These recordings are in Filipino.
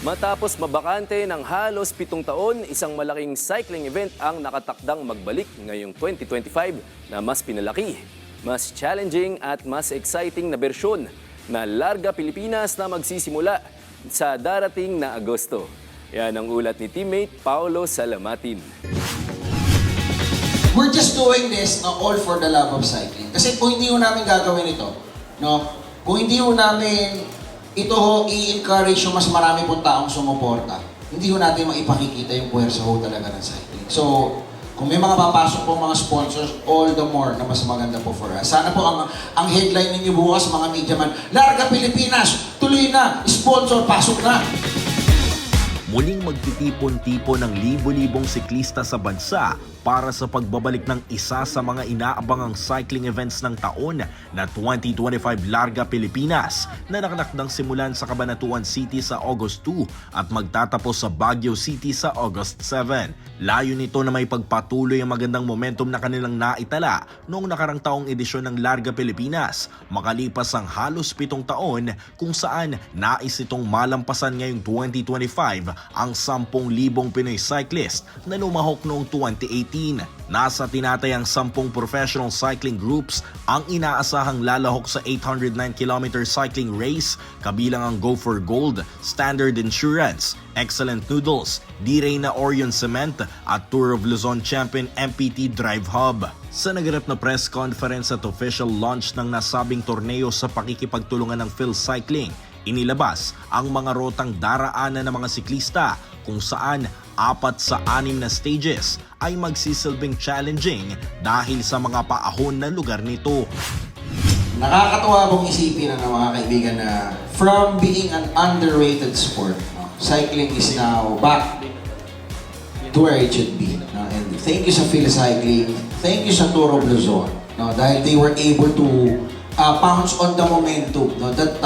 Matapos mabakante ng halos 7 taon, isang malaking cycling event ang nakatakdang magbalik ngayong 2025 na mas pinalaki, mas challenging at mas exciting na bersyon na Larga Pilipinas na magsisimula sa darating na Agosto. Yan ang ulat ni teammate Paolo Salamatin. We're just doing this all for the love of cycling. Kasi kung hindi ho namin gagawin ito, kung hindi ho namin ito i-encourage yung mas marami pong taong sumuporta, hindi ho natin maipakikita yung puwersa ho talaga ng cycling. So, kung may mga papasok po mga sponsors, all the more na mas maganda po for us. Sana po ang headline ninyo bukas, mga media man, Larga Pilipinas, tuloy na, sponsor, pasok na! Muling magtitipon-tipon ng libo-libong siklista sa bansa para sa pagbabalik ng isa sa mga inaabangang cycling events ng taon na 2025 Larga Pilipinas na nakanakdang simulan sa Cabanatuan City sa August 2 at magtatapos sa Baguio City sa August 7. Layo nito na may pagpatuloy ang magandang momentum na kanilang naitala noong nakarang taong edisyon ng Larga Pilipinas, makalipas ang halos 7 taon kung saan nais itong malampasan ngayong 2025 ang 10,000 Pinoy cyclist na lumahok noong 2018. Nasa tinatayang 10 professional cycling groups ang inaasahang lalahok sa 809km cycling race, kabilang ang Go for Gold, Standard Insurance, Excellent Noodles, D-Ray na Orion Cement at Tour of Luzon champion MPT Drive Hub. Sa naganap na press conference at official launch ng nasabing torneo sa pakikipagtulungan ng Phil Cycling, inilabas ang mga rotang daraanan ng mga siklista kung saan 4 sa 6 na stages ay magsisilbing challenging dahil sa mga paahon na lugar nito. Nakakatuwa pong isipin ng mga kaibigan na from being an underrated sport, cycling is now back to where it should be. And thank you sa Phil Cycling, thank you sa Tour of Luzon, dahil they were able to pounce on the momentum that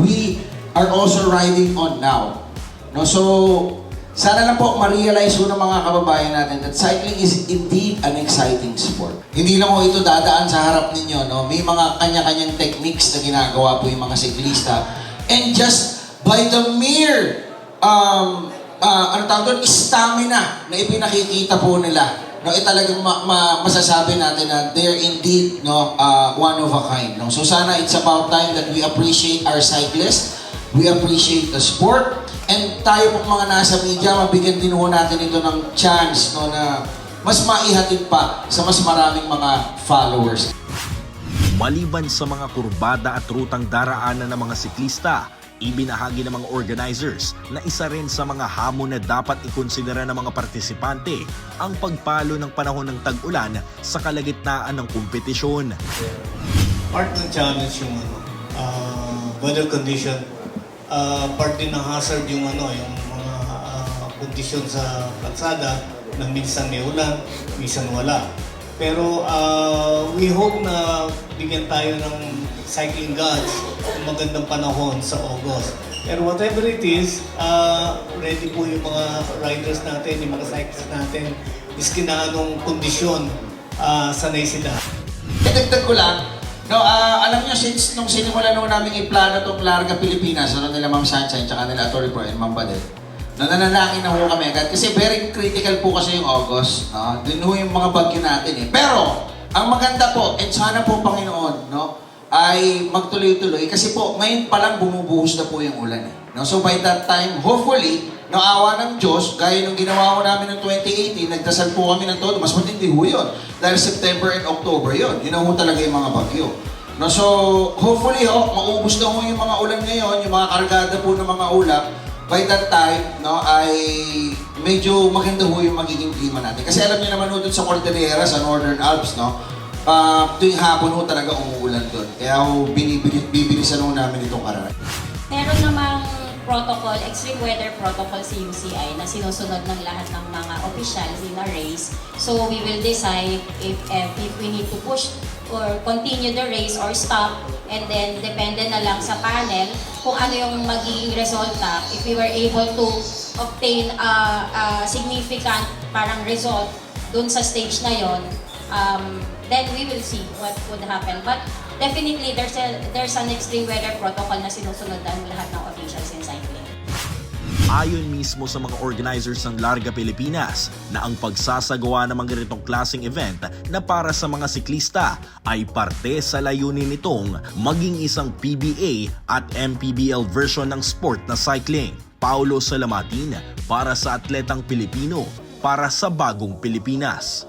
we are also riding on now. So, sana lang po ma-realize ng mga kababayan natin that cycling is indeed an exciting sport. Hindi lang po ito dadaan sa harap ninyo. May mga kanya-kanyang techniques na ginagawa po yung mga siklista. And just by the mere stamina na ipinakikita po nila, talagang masasabi natin na they're indeed one of a kind. So sana it's about time that we appreciate our cyclists, we appreciate the sport, and tayo pong mga nasa media, mabigyan din ho natin ito ng chance na mas maihatid pa sa mas maraming mga followers. Maliban sa mga kurbada at rutang daraanan ng mga siklista, ibinahagi ng mga organizers na isa rin sa mga hamon na dapat ikonsidera ng mga partisipante ang pagpalo ng panahon ng tag-ulan sa kalagitnaan ng kompetisyon. Part ng challenge yung weather condition, part din ng hazard yung mga kondisyon sa kalsada na minsan may ulan, minsan wala. Pero we hope na bigyan tayo ng cycling gods ng magandang panahon sa August. Pero whatever it is, ready po yung mga riders natin, yung mga cyclists natin, iskin na anong kondisyon, sanay sila. Dagdag ko lang, alam niyo, since nung sinimula nung namin iplano itong Larga Pilipinas, nila Ma'am Sunshine, tsaka nila Atty. Pro and Ma'am Badel, nananalangin na ho kami agad kasi very critical po kasi yung August. Dun ho yung mga bagyo natin eh. Pero, ang maganda po, and sana po Panginoon, ay magtuloy-tuloy kasi po, ngayon pa lang bumubuhos na po yung ulan eh. So by that time, hopefully, awa ng Diyos, gaya nung ginawa ko namin ng 2018, nagdasal po kami ng todo, mas matindi ho yun. Dahil September and October yun. Yun ho talaga yung mga bagyo. So, hopefully maubos na ho yung mga ulan ngayon, yung mga kargada po ng mga ulap. By that time, ay medyo maganda ho yung magiging klima natin. Kasi alam niyo naman ho dun sa Cordillera, sa Northern Alps, tuwing hapon ho talaga umuulan doon. Kaya ho bibilisan ho namin itong araw. Meron namang protocol, extreme weather protocol sa UCI na sinusunod ng lahat ng mga officials in a race. So we will decide if we need to push or continue the race or stop, and then depende na lang sa panel kung ano yung magiging resulta. If we were able to obtain a significant parang result dun sa stage na yon, then we will see what would happen. But definitely, there's an extreme weather protocol na sinusunod ng lahat ng officials in cycling. Ayon mismo sa mga organizers ng Larga Pilipinas na ang pagsasagawa ng mga ganitong klaseng event na para sa mga siklista ay parte sa layunin nitong maging isang PBA at MPBL version ng sport na cycling. Paulo Salamatin para sa Atletang Pilipino, para sa Bagong Pilipinas.